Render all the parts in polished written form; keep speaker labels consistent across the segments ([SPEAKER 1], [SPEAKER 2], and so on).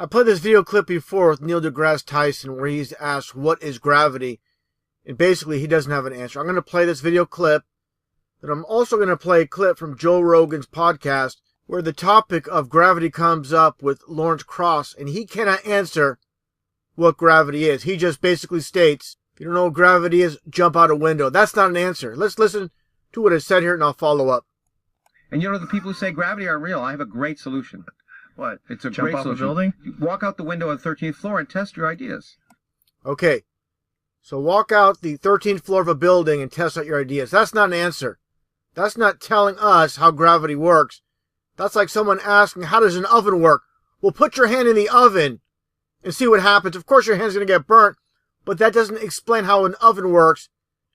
[SPEAKER 1] I played this video clip before with Neil deGrasse Tyson where he's asked, what is gravity? And basically, he doesn't have an answer. I'm going to play this video clip. Then I'm also going to play a clip from Joe Rogan's podcast where the topic of gravity comes up with Lawrence Krauss, and he cannot answer what gravity is. He just basically states, if you don't know what gravity is, jump out a window. That's not an answer. Let's listen to what is said here, and I'll follow up.
[SPEAKER 2] And you know, the people who say gravity are real, I have a great solution.
[SPEAKER 3] What?
[SPEAKER 2] It's a
[SPEAKER 3] Jump
[SPEAKER 2] great
[SPEAKER 3] off
[SPEAKER 2] solution.
[SPEAKER 3] a building?
[SPEAKER 2] You walk out the window on the 13th floor and test your ideas.
[SPEAKER 1] Okay. So walk out the 13th floor of a building and test out your ideas. That's not an answer. That's not telling us how gravity works. That's like someone asking, how does an oven work? Well, put your hand in the oven and see what happens. Of course, your hand's going to get burnt, but that doesn't explain how an oven works.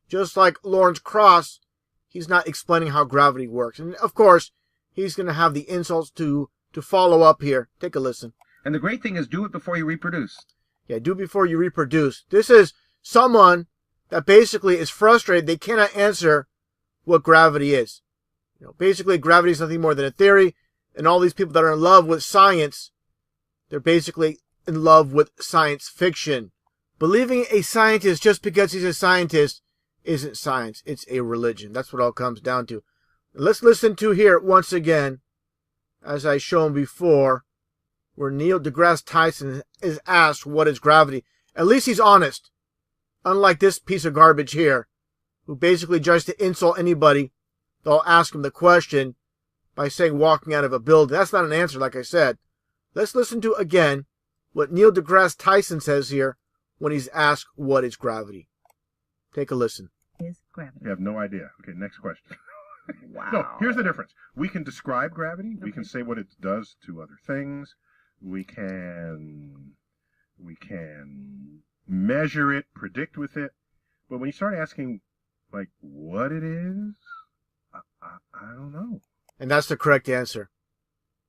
[SPEAKER 1] Just like Lawrence Krauss, he's not explaining how gravity works. And of course, he's going to have the insults to follow up here. Take a listen.
[SPEAKER 2] And the great thing is do it before you reproduce.
[SPEAKER 1] Yeah, do it before you reproduce. This is someone that basically is frustrated. They cannot answer what gravity is. You know, basically, gravity is nothing more than a theory, and all these people that are in love with science, they're basically in love with science fiction. Believing a scientist just because he's a scientist isn't science. It's a religion. That's what it all comes down to. Let's listen to here once again, as I shown before, where Neil deGrasse Tyson is asked what is gravity. At least he's honest. Unlike this piece of garbage here, who basically tries to insult anybody, they'll ask him the question by saying walking out of a building. That's not an answer, like I said. Let's listen to, again, what Neil deGrasse Tyson says here when he's asked what is gravity. Take a listen.
[SPEAKER 4] Is gravity?
[SPEAKER 3] You have no idea. Okay, next question.
[SPEAKER 4] Wow.
[SPEAKER 3] No, here's the difference. We can describe gravity. Okay. We can say what it does to other things. We can measure it, predict with it. But when you start asking, like, what it is, I don't know.
[SPEAKER 1] And that's the correct answer.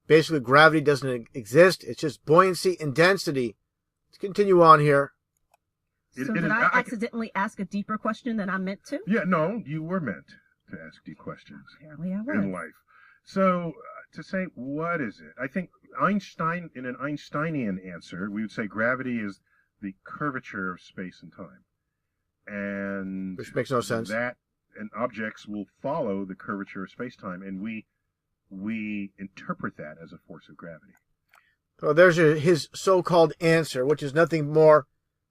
[SPEAKER 1] Basically, gravity doesn't exist. It's just buoyancy and density. Let's continue on here.
[SPEAKER 4] So did I accidentally ask a deeper question than I meant to?
[SPEAKER 3] Yeah, no, you were meant to ask deep questions.
[SPEAKER 4] Apparently I was.
[SPEAKER 3] In life. So, to say, what is it? I think Einstein, in an Einsteinian answer, we would say gravity is the curvature of space and time. And
[SPEAKER 1] which makes no sense.
[SPEAKER 3] And objects will follow the curvature of space-time, and we interpret that as a force of gravity.
[SPEAKER 1] So there's his so-called answer, which is nothing more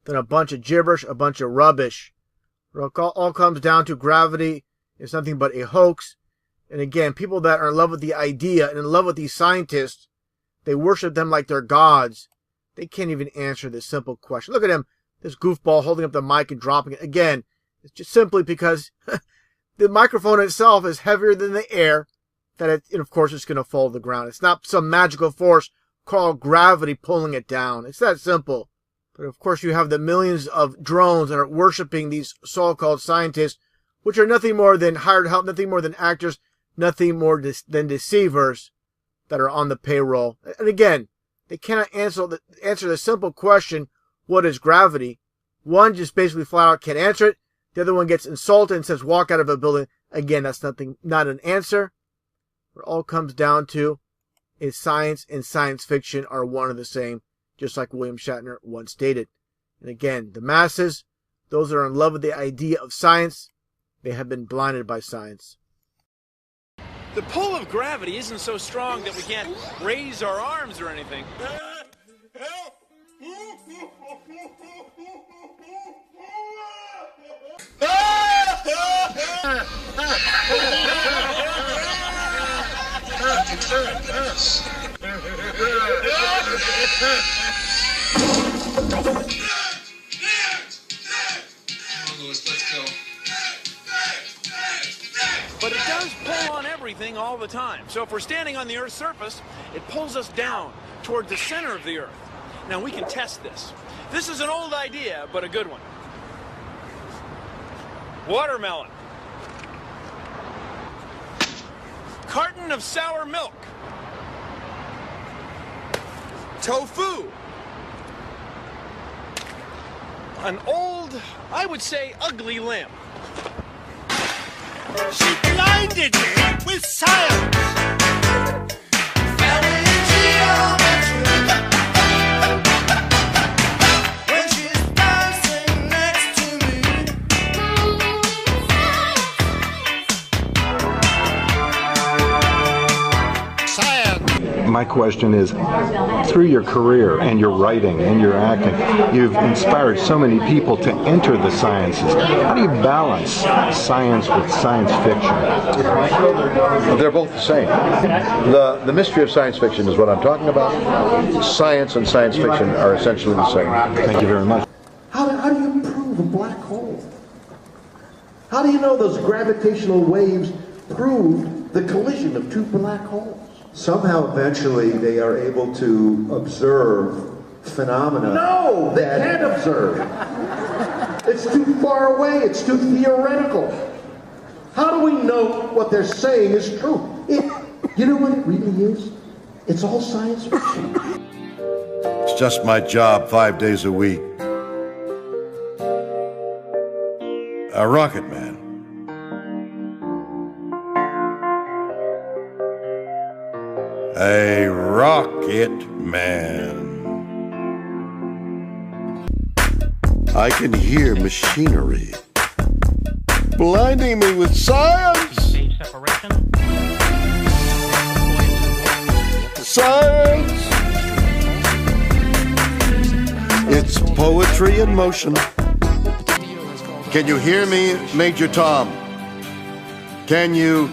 [SPEAKER 1] than a bunch of gibberish, a bunch of rubbish. It all comes down to gravity is nothing but a hoax. And again, people that are in love with the idea and in love with these scientists, they worship them like they're gods. They can't even answer this simple question. Look at him, this goofball holding up the mic and dropping it. Again, it's just simply because the microphone itself is heavier than the air, and of course it's going to fall to the ground. It's not some magical force called gravity pulling it down. It's that simple. But of course you have the millions of drones that are worshiping these so-called scientists, which are nothing more than hired help, nothing more than actors, nothing more than deceivers that are on the payroll. And again, they cannot answer the simple question, what is gravity? One just basically flat out can't answer it. The other one gets insulted and says, walk out of a building. Again, that's not an answer. What it all comes down to is science and science fiction are one and the same, just like William Shatner once stated. And again, the masses, those that are in love with the idea of science, they have been blinded by science.
[SPEAKER 5] The pull of gravity isn't so strong that we can't raise our arms or anything. But it does pull on everything all the time. So if we're standing on the Earth's surface, it pulls us down toward the center of the Earth. Now we can test this. This is an old idea, but a good one. Watermelon. Carton of sour milk. Tofu. An old, I would say, ugly limb.
[SPEAKER 6] She blinded me with science. Fell in geometry.
[SPEAKER 7] question is, through your career and your writing and your acting, you've inspired so many people to enter the sciences. How do you balance science with science fiction?
[SPEAKER 8] They're both the same. The mystery of science fiction is what I'm talking about. Science and science fiction are essentially the same.
[SPEAKER 7] Thank you very much.
[SPEAKER 9] How do you prove a black hole? How do you know those gravitational waves proved the collision of two black holes? Somehow, eventually, they are able to observe phenomena. No, they can't observe. It's too far away. It's too theoretical. How do we know what they're saying is true? You know what it really is? It's all science fiction.
[SPEAKER 8] It's just my job 5 days a week. A rocket man. A rocket man. I can hear machinery blinding me with science. Science. It's poetry in motion. Can you hear me, Major Tom? Can you